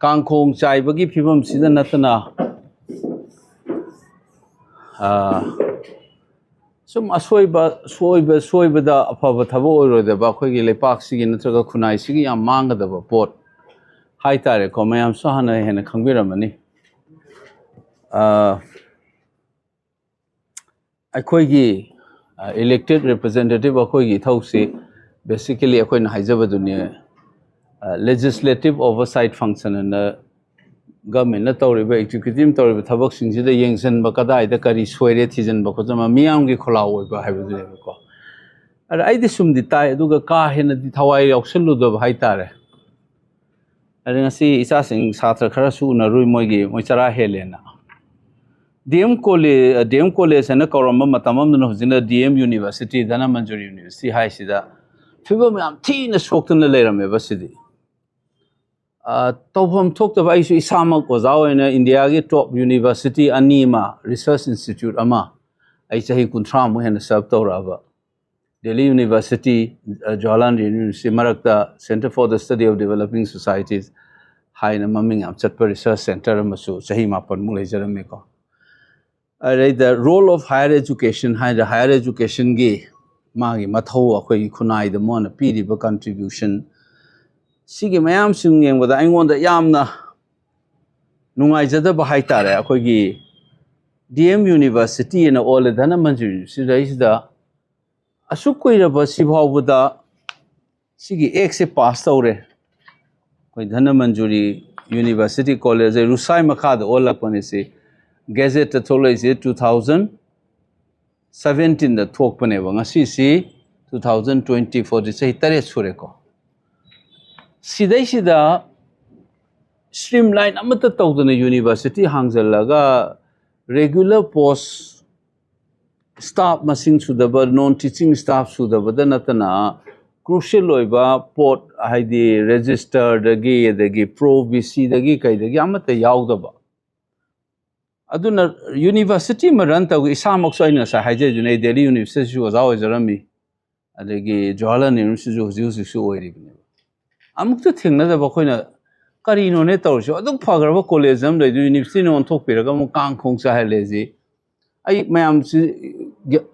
Kangkong chai bagi phibam sida natana sum soiba da afaba thabo oirode ba khoi gi lepak sigi natraga khunai sigi yam manga da ba pot hai tare ko mayam sahana hena khangbiramani akhoi gi elected representative akhoi gi thausi basically akhoi na haijaba dunia legislative oversight function and government na tawriba executive tawriba thabak singji da yengsan ba kadai da kari soire thijan ba khojama miyam gi kholaw ba haibu ne ko ar ai di sum di tai aduga ka hena di thawai yauksalu do hai tare ar ngasi isa sing satra khara su na rui moi gi moi chara helena DM college na koramba matamam na hojina DM university dana manjuri university hai sida phibam yam thina soktuna leirame ba sidi Tawham talked about Isama Kozao in India top university Anima Research Institute Ama Aichahi Kuntramu and Sabtorava Delhi University Jawaharlal University Marakta Center for the Study of Developing Societies Haina Mamingam Chatpa Research Center Masu Sahimapan Mulejarameko. The role of higher education the higher education gi Magi Matho Akoi Kunai the Mona Pidi contribution Sige mayam singing with I want the yamna Nungai Jada Bahaitare, Akoigi DM University and all the Danamanjuri, is the Asukuira Basiva with the Sigi Exe Pastore with Danamanjuri University College, Rusai Makad, all Lapanese Gazette Tola 2017 the talk Paneva, CC 2020 for the say Teres Sureko. Sida streamline amata tawdana university hangzalaga regular post staff masing sudaba non teaching staff sudaba danatana crucial oiba port haidi register dagi pro bc dagi kai dagi amata yaudaba aduna university maran taw isamak soina sa haije junai Delhi University was always arami adagi Jawaharlal University was su oiribne amuk to thing na da bakhoina kari no ne tor so aduk phagarba college am le university no thok piraga mu kang khong sa hele ji ai mayam si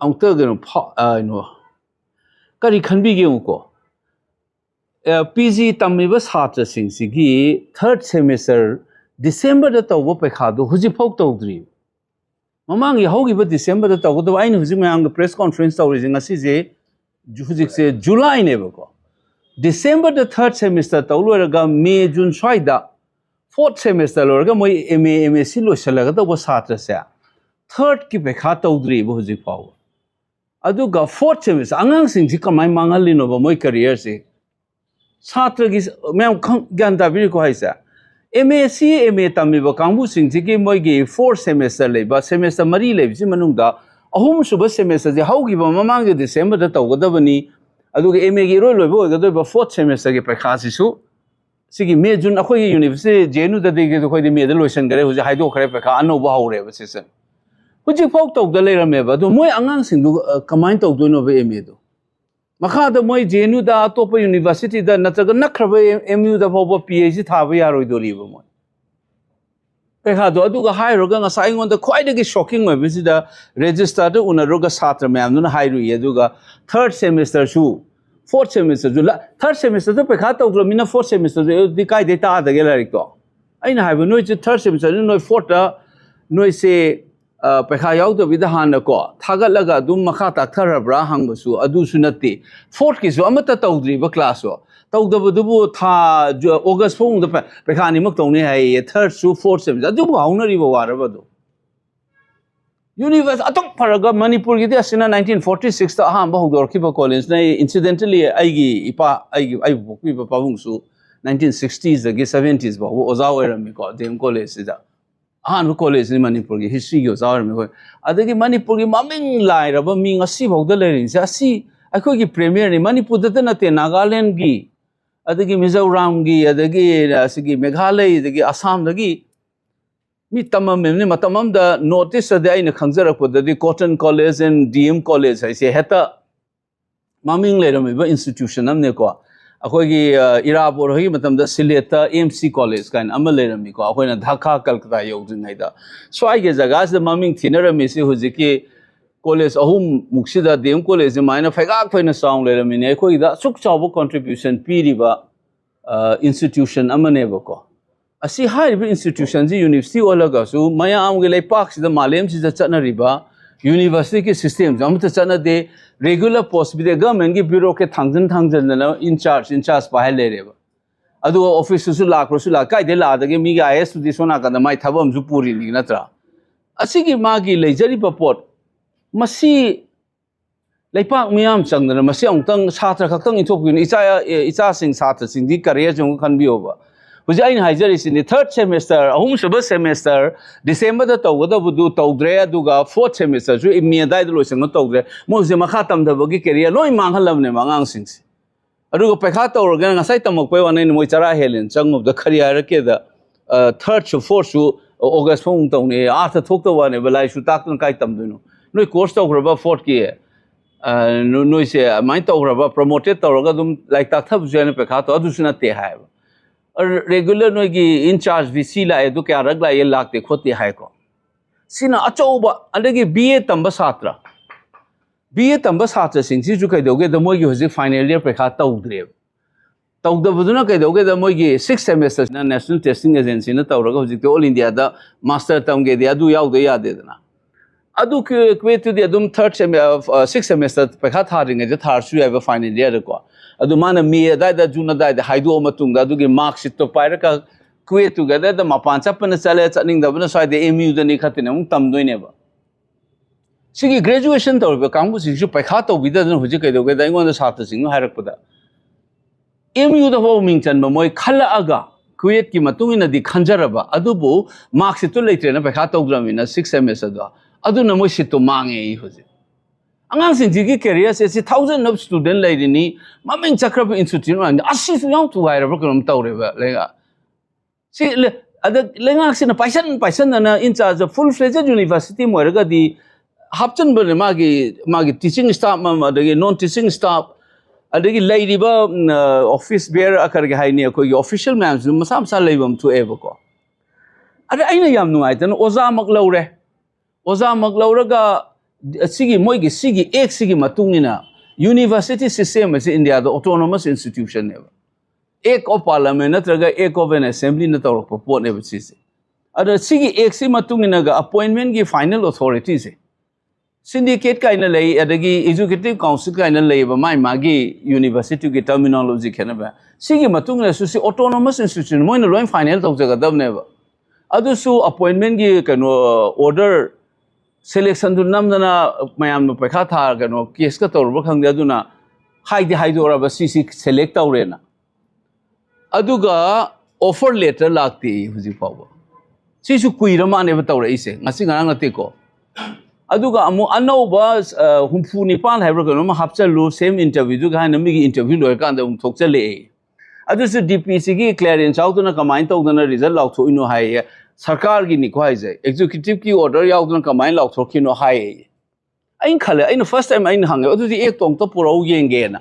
amta ge no no kari khanbi ge ko PG tamiba satra sing si gi third semester December da taw pekha do huji phok tawdri mamang ye hogi ba December da taw do ain huji mayam press conference taw ri ngasi je hujik se July ne ba ko December the third semester tawluraga May June swaida fourth semester lorga moi MSc loisalaga to satra se third ki pekha tawdri bo huji paw aduga fourth semester angang sing ji kamai mangali no ba moi career se satra gi mem gyan da bi ko haisa MSc MA tami ba kangbu sing ji ki moi gi fourth semester le ba semester mari le bi manung da ahum suba semester ji haugi ba mamang ge December da tawgada bani aduga MA gi roi loibo ga fourth semester gi pekha sisu sigi May June akhoi university JNU da de ge khoi de May da loisan gare huja haido khare pekha ano ba haure ba season huji phok tok da leirame ba do moi angang sing du combine tok do no ba MA do makha da moi JNU da top university da natraga nakhrabe MU da phoba PhD tha ba yaroi do ri ba moi pekha do aduga hairo ga ngasa ingon da khoi de gi shocking oi bisi da register da unaroga satra myam nu hairu ye aduga third semester su fourth semester ju third semester to pekha ta ukro mina fourth semester ju di kai data da gela rik to aina haibu noi ju third semester noi fourth da noi se pekha yaw to bidahan ko thagal laga dum makha ta tharabra hang su adu su nati fourth ki su amata tawdri ba class so tawda bu tha August phong da pekha ni mak tong ne hai third su fourth semester adu haunari ba waraba do University atok paraga Manipur gi asina 1946 ta aham bahug dor kiba college na incidentally aigi ipa aigi ai bokbi ba pawung su 1960s agi 70s ba ozaw era mi ko dem college da ahan college ni Manipur gi history gi ozaw mi ko adagi Manipur gi maming lai ra ba mi ngasi bhog da lerin sa si akoi gi premier ni Manipur da na te Nagaland gi adagi Mizoram gi adagi asigi Meghalaya adagi Assam dagi mi tamam memni matamam da notice da aina khangzara ko da Cotton College and DM College hai se heta maming le ram ba institution amne ko अखोगी इरापुर होगी मतलब Ciliata MC college का अमलेरमी को अखोना ढाका कलकत्ता योद्रिंगैदा स्वाइगे जगह से ममिंग थिनरमी से हुजिकी college अहुम मुक्सिदा DM college माइना फैगाक फैना sound लेरमिने अखोइदा सुक चावो कंट्रीब्यूशन पीरिबा इंस्टीट्यूशन अमनेबको असी हाइब इंस्टीट्यूशन जी यूनिवर्सिटी ओलगासु मयाम गे लेपाक सिदा मालेम सिदा चनरिबा यूनिवर्सिटी के सिस्टम जमत चनदे रेगुलर पोस्ट भी गवर्नमेंट की ब्यूरो के थांजन इंचार्ज पाहे लेरेबा अदु ऑफिस सु लाक्रसु कायदे लादगे मी आईएएस दि सोना का माय थबम जु पूरी नि नत्रा असिगी मागी लेजरिबा पोट मसी लेपाक मियाम चंगदना मसी अंतंग छात्र खक्तंग इथोपिन इचा सिंग छात्र सिंग दि करियर जंग खनबियोबा हुजे आइन हाइजरिसिनि थर्ड सेमेस्टर अहुम सब सेमेस्टर डिसेंबर द तौगदबुदु तौद्रे अदुगा फोर्थ सेमेस्टर जु इमे दाइ द लोइसंग तौद्रे मोजे मखा तमदबगी करियर लोइ मांगहलबने मांगांग सिंगसि अदुगा पैखा तौरगा ngasai tamokpai wane moi chara helen changub da career ke da third to fourth su august phong tawne arth thok to wane balai su tak tun kai tamduno noi course tawraba fourth ki noi se mai tawraba promoted tawraga dum like tak thab jene पैखा to adu suna te hai और regular no की in charge VC लाए तो क्या रग लाए लाखते खोते है को सिना अचौबा अदगी बीए तंब छात्र सिंसी जु कइदोगे द मोगी होजि फाइनल ईयर पैखा तौद्रे तौदबदुना कइदोगे द मोगी 6 सेमेस्टर ना नेशनल टेस्टिंग एजेंसी ना तौरगा होजि तो ऑल इंडिया दा मास्टर तमगे दे अदु याउ दे यादेदना अदु क्वेट दे अदुम थर्ड 6 सेमेस्टर पैखा थारिंगे जे थारसु याबा फाइनल ईयर को अदु माना मे दादा जुना दादा हाइदो मतुंगा अदुगी मार्क शीट तो पाइरका क्वेट टुगेदर द मपान चपन चले चनिंग दबना स्वाइदे एमयू दनी खतिने मु तमदोइनेबा सिगी ग्रेजुएशन तौरबा कांगु सिसु पैखा तौबिदन हुजि कइदोगे द इंगोन छात्र सिंग हाइरकपदा एमयू द हो मिंग चनबा मोय खलआगा क्वेट की मतुंगिना दि खंजरबा अदुबो मार्क शीट तो लेत्रेना पैखा तौद्रमिना 6 सेमेस्टर द अदुना मोय शीट तो मांगे हुजि अंगांग सिंजी कैरियर से थाउजेंड ऑफ स्टूडेंट लेरिनी ममिंग चक्रब इंस्टीट्यूट असि याउ तु हाइरबा कम तौरेबा लेगा सि अद लेंगाक सिना पाइसन ना इंचार्ज फुल फ्लेजेड यूनिवर्सिटी मोरगा दि हापचन बने मागी टीचिंग स्टाफ अदगी नॉन टीचिंग स्टाफ अदगी लेरिबा ऑफिस बेयर अकरगे हाइनी कोई ऑफिशियल मैम्स मसा मसा लेबम थु एबको अरे आइना याम नुआइतन ओजा मक लौरगा सिगी मोइगी सिगी एक सिगी मतुंगिना यूनिवर्सिटी सिस्टम से इंडिया द ऑटोनोमस इंस्टीट्यूशन ने एक ऑफ पार्लियामेंट नत्रगा एक ऑफ एन असेंबली न तौरक पोट ने बचिसे अदर सिगी एक सि मतुंगिना गा अपॉइंटमेंट की फाइनल अथॉरिटी से सिंडिकेट काइना लई अदगी एजुकेटिव काउंसिल काइना लई बा माई मागी यूनिवर्सिटी की टर्मिनोलॉजी खेनबा सिगी मतुंगिना सुसि ऑटोनोमस इंस्टीट्यूशन मोइन लोइन फाइनल तौजगदबनेबा अदुसु अपॉइंटमेंट की कनो ऑर्डर सेलेक्शन दु नमदना मयाम नो पैखा था कनो केस का तौरब खंगदे अदुना हाइदोरबा सीसी सेलेक्ट तौरेना अदुगा ऑफर लेटर लागती हुजि पाव सिसु कुइरा माने बतौरे इसे ngasi ngarang nateko aduga amu anauba humfu nipal haibra kano ma hapchalu same interview du ga nami gi interview loy kan da thokchale adu su dpc gi clearance out na kamain tawdana result law tho ino hai सरकार की निखवाई जे executive की order याउदन कमाइन लाउथोकिनो हाय आइन खले आइन first time आइन हंगे अदुदि एक तोंग तो पुराउ येंगेना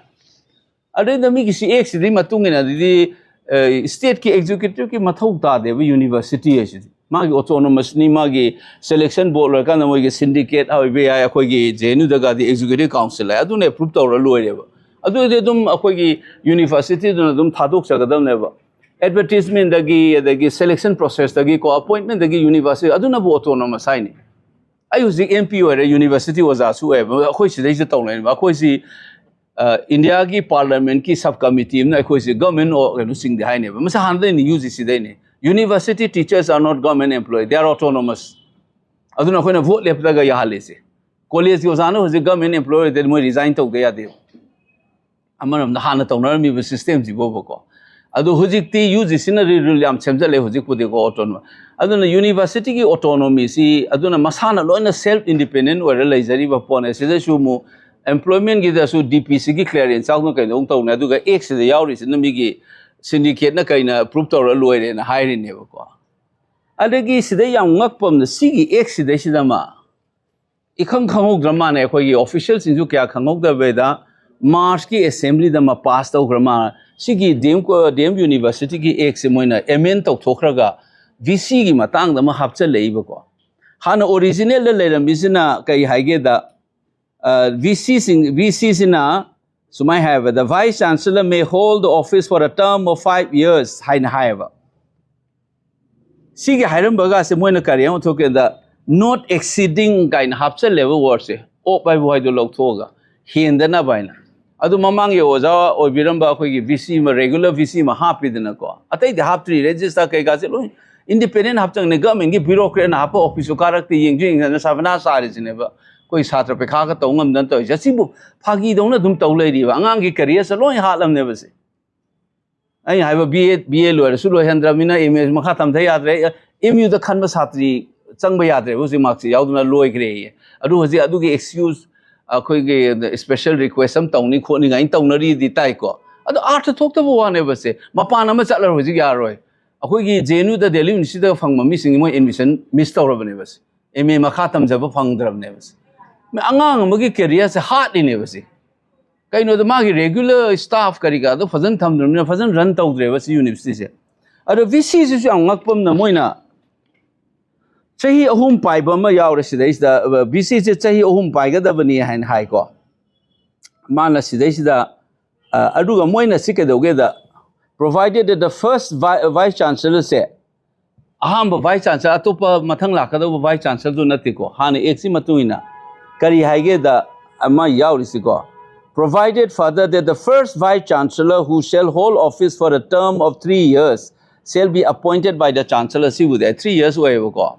अदे दमी किसी एक सिदि मतुंगिना दिदि स्टेट की एग्जीक्यूटिव की मथौ तादे यूनिवर्सिटी है मागी ऑटोनोमस नि मागी सिलेक्शन बोर्ड लका न मोगी सिंडिकेट हाइबे या अखोगी जेनु दगा दि एग्जीक्यूटिव काउंसिल है अदुने अप्रूव तौर लोइरेबा अदुदे दुम अखोगी यूनिवर्सिटी दुन दुम थादोक सगदमनेबा advertisement dagi selection process dagi ko appointment dagi university aduna bo autonomous sai ni ai usi mp ore university was asu e khoi si dai se tawnai ba khoi si india ki parliament ki sub committee na khoi si government or no sing dai ne ba masa han dai ni UGC dai ne university teachers are not government employee they are autonomous aduna khoi na vote lep daga ya hale se college ki osana hosi government employee de mo resign tau de ya de amaram na han tawnar mi system ji bo ko अदु हुजिकती UGC ना rule याम सेमजले हुजिक पुदे को autonomy अदुना university की autonomy सी अदुना मसाना लोइना self independent ओरे लेजरी बपोने सिदे सुमु employment की दसु DPC की clearance आउन कइनो तौना अदुगा एक सिदे यावरि सिन मिगी सिंडिकेट ना कइना प्रूफ तौर लोइरे ना हाइरिने बको अदगी सिदे याम ngakpam na sigi एक सिदे सिदमा इखंग खंगोक द्रमा ने खोगी ऑफिशियल सिंजु क्या खंगोक द वेदा मार्च की असेंबली दमा पास तौ ग्रमा Sigi DM University ki ek se moina MN tok thokraga VC gi matang da ma hapcha leiba ko hana original le leram bisina kai haige da VC sina so might have the Vice Chancellor may hold the office for a term of 5 years haina haiba Sigi hairam baga se moina kariyam thoke da not exceeding kain hapcha level word se o pai boy do lok thoga hindana baina adu mamang ye oja obiramba khoi gi VC ma regular VC ma hapidna ko atai de haptri register kai ga se lo independent hapchang ne government gi bureaucrat na hap office karak te yeng na savana sari jine ba koi satra pe kha ka tongam dan to jasi bu phagi dong na dum tau lai ri ba angang gi career sa loi halam ne ba se ai hai ba BA lo su lo hendra mina image ma kha tam thai yad re MU da khan ba satri chang ba yad re bu si mark si yaud na loi gre adu hoji adu gi excuse khoi gi special request am tong ni kho ni ngai tong na ri di tai ko adu art thok ta bo ne ba se mapa na ma chala hoji ya roi akhoi gi JNU da Delhi University da phang ma mi sing mo admission miss tawra bane ba se MA ma kha tam jab phang dram ne ba se me angang ma gi career se hard ni ne ba se kai no da ma gi regular staff kari ga do fazan tham dram ne fazan run taw dre ba se university se adu VC se su angak pam na moina chahi ahum pai ba ma yaw re sidai da VC se chahi ahum pai ga da bani han hai ko mana sidai da adu ga moina sike doge da provided that the first Vice Chancellor said aham Vice Chancellor atopa mathang lakado Vice Chancellor do nati ko han eksi matuina kari haige da ama yaw ri ko provided further that the first Vice Chancellor who shall hold office for a term of 3 years shall be appointed by the Chancellor si with 3 years way ko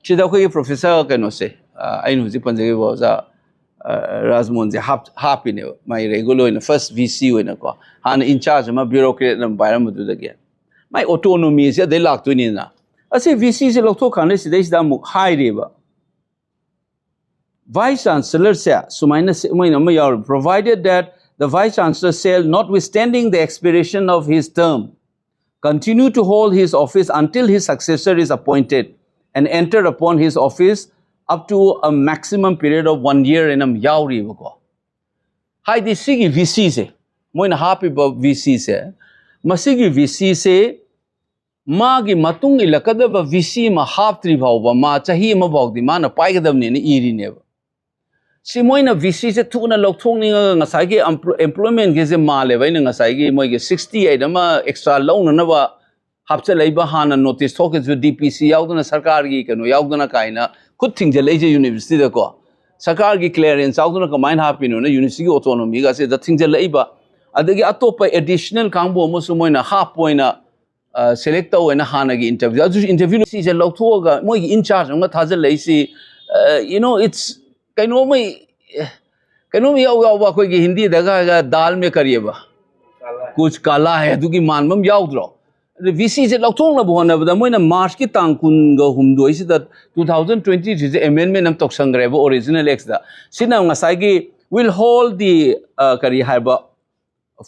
chida ko professor kano se ainu ji panjage bo za Razmon je happy ne my regular in first VC we na ko han in charge ma bureaucrat nam bairam du da ge my autonomy se de lak tu ni na ase VC se lok tho khan le sidai da mu hai re ba Vice Chancellor se sumaina se moina ma yaw provided that the Vice Chancellor shall notwithstanding the expiration of his term continue to hold his office until his successor is appointed and enter upon his office up to a maximum period of 1 year in yauri ko hai di sigi VC se moina happy ba VC se masigi VC se magi matung ilakada ba VC ma hap tri bhaw ba ma chahi ma baw di ma na pai gadam ne ni iri ne ba si moina VC se thuna lok thong ni nga sai ge employment ge je ma le bai na nga sai ge moi ge 68 ama extra loan na ba hapcha leiba hana notice thok ge DPC yauduna sarkar gi kano yauduna kaina khud thingje leje university da ko sarkar gi clearance yauduna ka mine happy no na university gi autonomy ga se da thingje leiba adagi atopa additional kangbo mo su moina half point select taw na hana gi interview aju interview si je lok thoga moi gi in charge nga thajal lei si you know it's kaino mai yaw ba koi gi hindi da ga dal me kariye ba kuch kala hai adu gi manmam yaudro VC je lok thong na bo na ba moina March ki tang kun ga humdoi si da 2020 je amendment nam tok sangre ba original ex da sina nga sai gi will hold the kari hai ba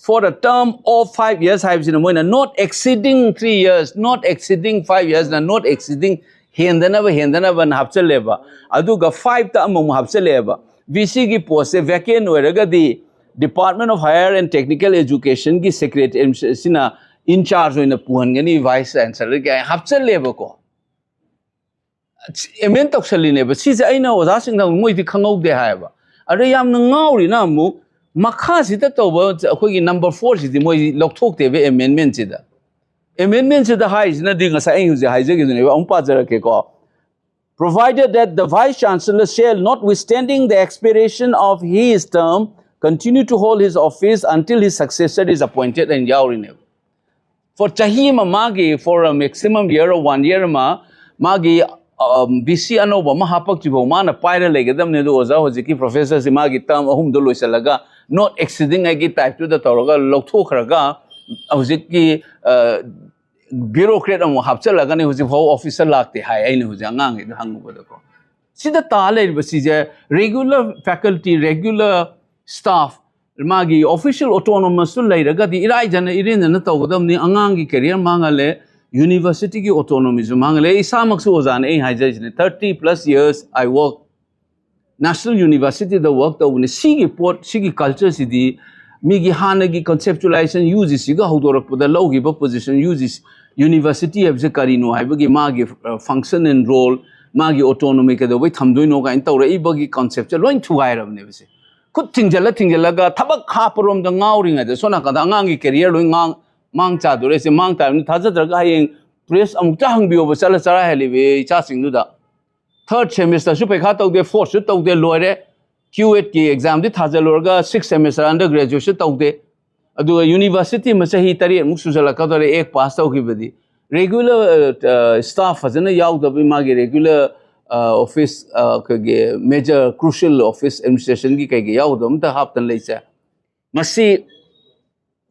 for a term of 5 years hai sina moina not exceeding 3 years not exceeding 5 years na not exceeding hendana ba na hapchal leba adu ga 5 ta among hapchal leba VC gi post se vacant oiraga di Department of Higher and Technical Education gi secretary sina in charge oina puhan gani Vice Chancellor ga hapchal leba ko emen toksali ne ba si je aina oza sing na moi di khangau de ha ba are yam na ngauri na mu makha si ta to ba khoi gi number 4 si di moi lok thok te be amendment si da amendment si da hai na di nga sa ai hu je hai je gi ne ba um pa jara ke ko provided that the Vice Chancellor shall, notwithstanding the expiration of his term, continue to hold his office until his successor is appointed and yaurine. For chahima magi for a maximum year or 1 year magi BC anoba mahapak chibo mana paira legedam ne do oza hojiki professor si magi tam ahum do loisalaga not exceeding agi type to the toroga lokthokraga hojiki bureaucrat am hapchalaga ne hoji bhaw officer lagte hai aine hoji angang e hangu boda ko sida tale basi je regular faculty regular staff magi official autonomous lairaga di irai jana irin na tawdam ni angang gi career mangale university ki autonomy ju mangale isamak su ozan ei haijai ne 30 plus years I work national university the work the sigi port sigi culture sidi migi hanagi conceptualization uses siga hodorak pada logi ba position uses university of zakarino haibagi magi function and role magi autonomy ka do bai thamdoi no ga in tawra ibagi concept loin thugai rabne bese khut thingjala ga thabak khaparom da ngauring ade sona ka da ngangi career loi ngang mang cha dore se mang time thajadra ga hayeng press amukta hangbiyo ba sala sara helibe cha singdu da third semester su pekha tawde fourth su tawde loire QET की exam दी थाजल लोरगा 6 semester under graduation तौदे अदुगा university में सही तरी मुक सुजला कदरे एक पास तौकी बदी regular staff फजन याउदबी मागे regular office के major crucial office administration की कई याउदम त हापतन लेसे मसी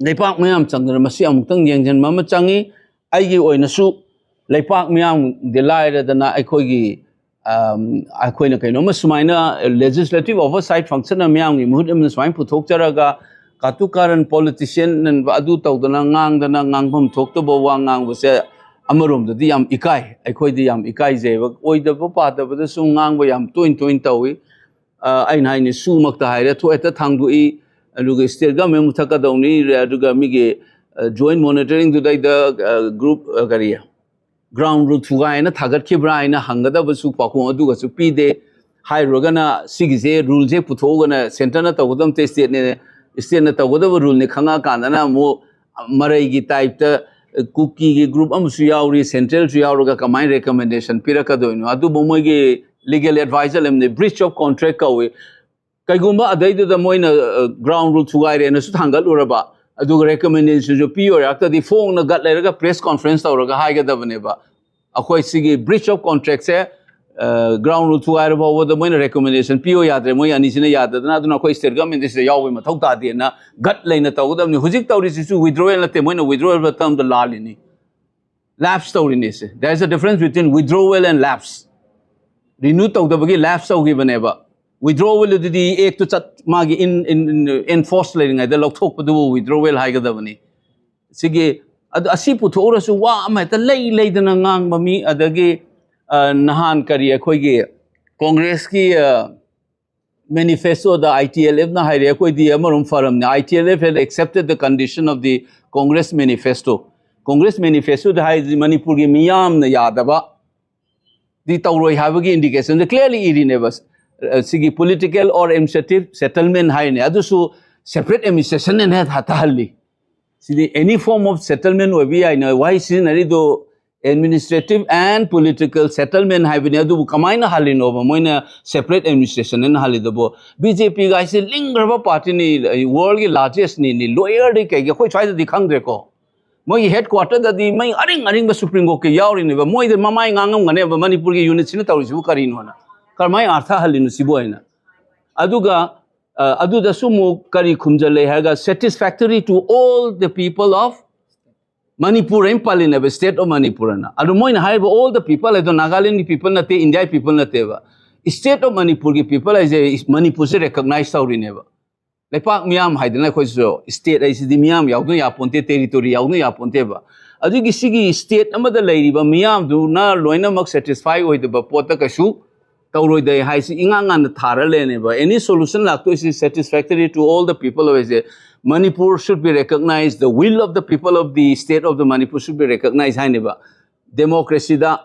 लेपाक मयाम चंगन मसी अमुक्तंग यंजन मम चंगी आइगी ओइनसु लेपाक मयाम दिलायरदना अखोगी अखोइना कइनोमा सुमाइना लेजिस्लेटिव ओवरसाइट फंक्शन म्यांगी मुहुत सुमाइन पुथोकचरगा कातुकारन पॉलिटिशियन अदु तौदना ngang ngangbam थोक्तबो वा ngangbसे अमरोमदि याम इकाई अखोइदि याम इकाई जेब ओइदबो पादबद सु ngangbो याम टोइन तौई आइना हाइनि सुमक्ता हाइरे थोएता थांगदुई अदुगा स्टेट गवर्नमेंट मुथकदौनी अदुगा मिगे जॉइंट मॉनिटरिंग दुदाइ द ग्रुप करिया ground root thugaina thagat khibraina hangada basu pakung aduga su pide hairogana sigise rule je puthogana center na tawdam te state na tawda rule ne khanga kanana mo marai gi type ta cookie gi group amsu yauri central su yauroga kamai recommendation piraka doino adu bomoi gi legal advisor lemne breach of contract kawe kaigumba adai da moina ground rule thugaire na su thangal uraba अदुग recommendation जो पियो याक्ता दी Phong न गट लेरगा press conference तौरगा हाइगा दबनेबा अखोई सिगी breach of contract से ground rule थुआर बाव the Moin recommendation पियो यादरे मोइ अनिसिने याददना अदुना अखोई स्टेट गवर्नमेंट दिस यावबे मथौ तादेना गट लेना तौगदमनि हुजिक तौरि सिसु withdrawal नते मोइन withdrawal बतम द लालिनी lapse तौरिने से there is a difference between withdrawal and lapse renew तौदबगी lapse तौगी बनेबा withdrawal didi ek to chat magi in enforce leading the lokthok padu withdrawal haigadabani sige asi puthora su wa ama ta lei dana ngang bami adagi nahan kari khoi ge congress ki manifesto the ITLF na haire khoi di amarum forum ne ITLF had accepted the condition of the congress manifesto the hai manipur gi miyam na yadaba di tawroi habagi indication clearly irinebas sigi political or administrative settlement hai ne adu su separate administration ne hata halli sidi any form of settlement we I know why sinari do administrative and political settlement hai bine adu kamaina halli no moina separate administration ne halli do BJP guys lingraba party ni world ki largest ni lawyer de kai khoi chai di khang de ko moi headquarter da di mai aring ba supreme court ke yauri ne ba moi de mamai ngangam ngane ba manipur ki unit sin tawri su karin hona karmai artha halinu siboina aduga aduda sumu kari khumjale haga satisfactory to all the people of Manipur Imphal in the state of Manipur na adu moina haiba all the people like the Nagaland people na te India people na te ba state of Manipur ki people is Manipur se recognize sauri neba lepak miyam haidana khoi so state ai sidi miyam yaudno ya ponte territory yaudno ya ponte ba adu gi sigi state amada lairiba miyam du na loina mak satisfy oi de ba pota kasu Tauroi de haisi ingangan tharale ba any solution lakto is satisfactory to all the people of Manipur should be recognized the will of the people of the state of the Manipur should be recognized haineba democracy da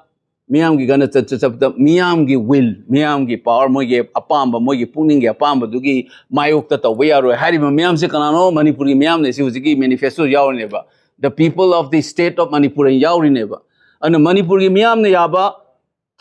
miyam gi gana chapta miyam gi will miyam gi power moi ge apamba moi gi puning gi apamba dugi mayok ta tawi aro hariba miyam se kanano Manipur gi miyam ne si hujigi manifesto yaurne ba the people of the state of Manipur yaurine ba and Manipur gi miyam ne yaba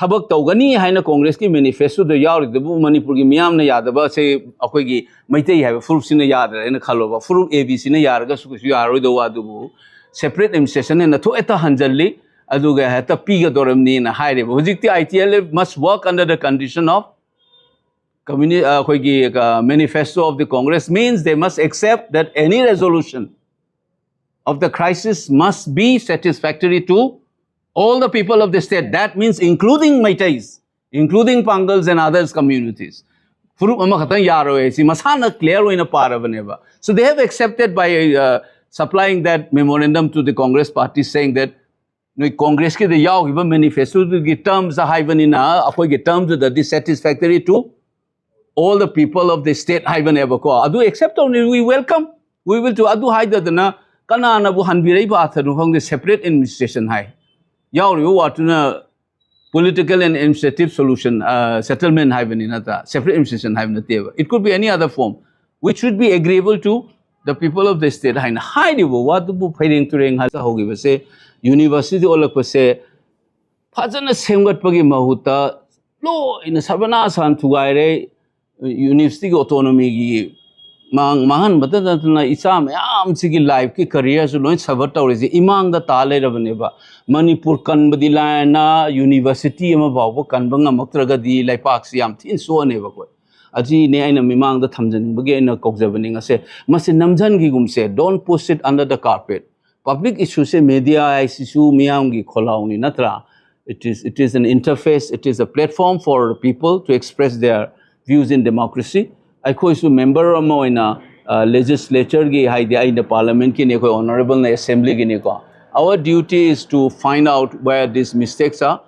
Thabak Togani haina Congress ki manifesto the yauri the Manipur ki miyam na yadaba se akoi gi maitei have full sina yadra na khaloba full ABC na yarga su yaro do wadu separate administration na to eta hanjalli aduga hata piga doramni na haire hujikti ITL must work under the condition of community akoi gi manifesto of the Congress means they must accept that any resolution of the crisis must be satisfactory to all the people of the state. That means including Maitais, including Pangals and others communities. So they have accepted by supplying that memorandum to the Congress party saying that Congress ke the yaw given manifesto the terms are hyven in terms that is satisfactory to all the people of the state hyven ever ko. Adu accept only we welcome. We will to adu hide the na kana na bu hanbirai ba thanu hong the separate administration hai. Yaw you what na political and administrative solution settlement hai bani na ta separate administration hai na teva. It could be any other form which should be agreeable to the people of the state hai na hai di bu what bu phairing tureng ha hogi ba se university olak pa se phajana semgat pagi mahuta lo in sabana san thugaire university autonomy gi mahan batana na isam am sigi life ki career su loin sabat tawri imang da tale rabane ba Manipur kan badila na university ama bawo kan banga maktraga di laipak siam thin so ne ba ko aji ne aina mimang da thamjan bage na kokjabani ngase mase namjan gi gumse don't push it under the carpet public issue se media issue miyam gi kholauni natra it is an interface it is a platform for people to express their views in democracy I was a member of the legislature in the parliament, honorable assembly. Our duty is to find out where these mistakes are.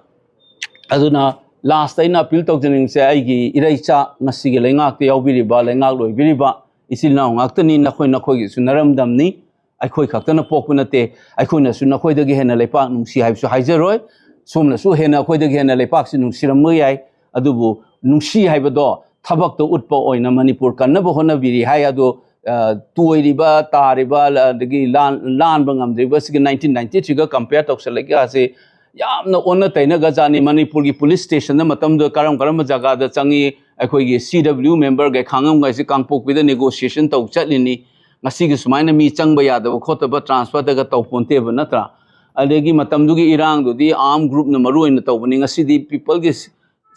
Aduna last time appeal to the Ningsa, Iracha, Nasigi Leingak, the Obiriba, Leingak, Biriba, Isilna, Actani, Nakoi, Sunaram Damni, I could Katana Pokunate, I couldn't Sunakoi the Gehena Lepak, Nunsi Haizeroi, Sumna Suhena, Koi the Gehena Lepak, Nusiramui, Adubu, Nunsi Haibado. Tabak to utpo oina Manipur kan na bohona biri haya do tuiriba tariba degi lan bangam driba sig 1993 ga compare to selagi ase yam na onna taina ga jani Manipur gi police station na matam do karam jaga da changi akhoi gi CW member ga khangam ga se kangpok with the negotiation to chatlini ngasi gi sumaina mi changba ya da khotaba transfer da ga to ponte ba natra adegi matam du gi irang do di arm group na maru in to bani ngasi di people gi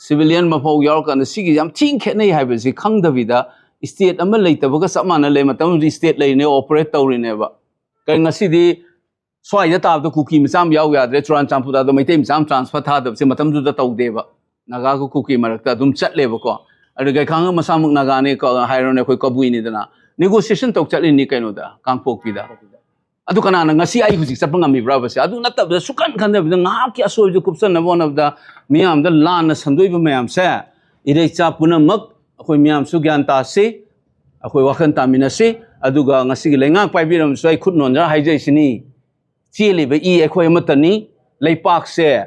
civilian mafau york and the sigi jam think nei have si khang da vida state amal leita baga samana le matam state le ne operate tawri ne ba kai ngasi di swai da tab da cookie misam yaw ya de tran champu da mai tem sam transfer tha da se matam du da taw de ba naga ko cookie marakta dum chat le ba ko adu kai khang masamuk naga ne ko hairon ne khoi kabui ni dana negotiation tok chat ni kai no da kangpok pi da adu kana na ngasi ai hujik sapang ami brava se adu natab da sukan khan da nga ki aso ju kupsan na one of the miyam da lan na sandoi ba mayam se ire cha punamak akhoi miyam su gyan ta se akhoi wakhan ta mina se adu ga ngasi lenga pai biram sai khut non ra haijai sini chele ba I akhoi matani leipak se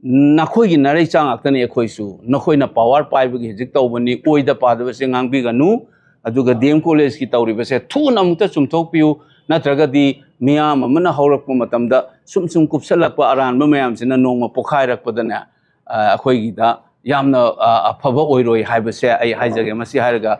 nakhoi gi narai chang aktani akhoi su nakhoi na power pai ba gi hijik tawbani oi da pa da se ngang bi ga nu adu ga DM college ki tawri ba se thu na muta chumthok piu Natragadi Miyam Mana Horak Matamda, Sum Kupsalak Aran Mayam Sina Noma Pokarak Padana, Akoigida, Yamna Pava Oiroi Hibase, I Hijaga Masi Haraga.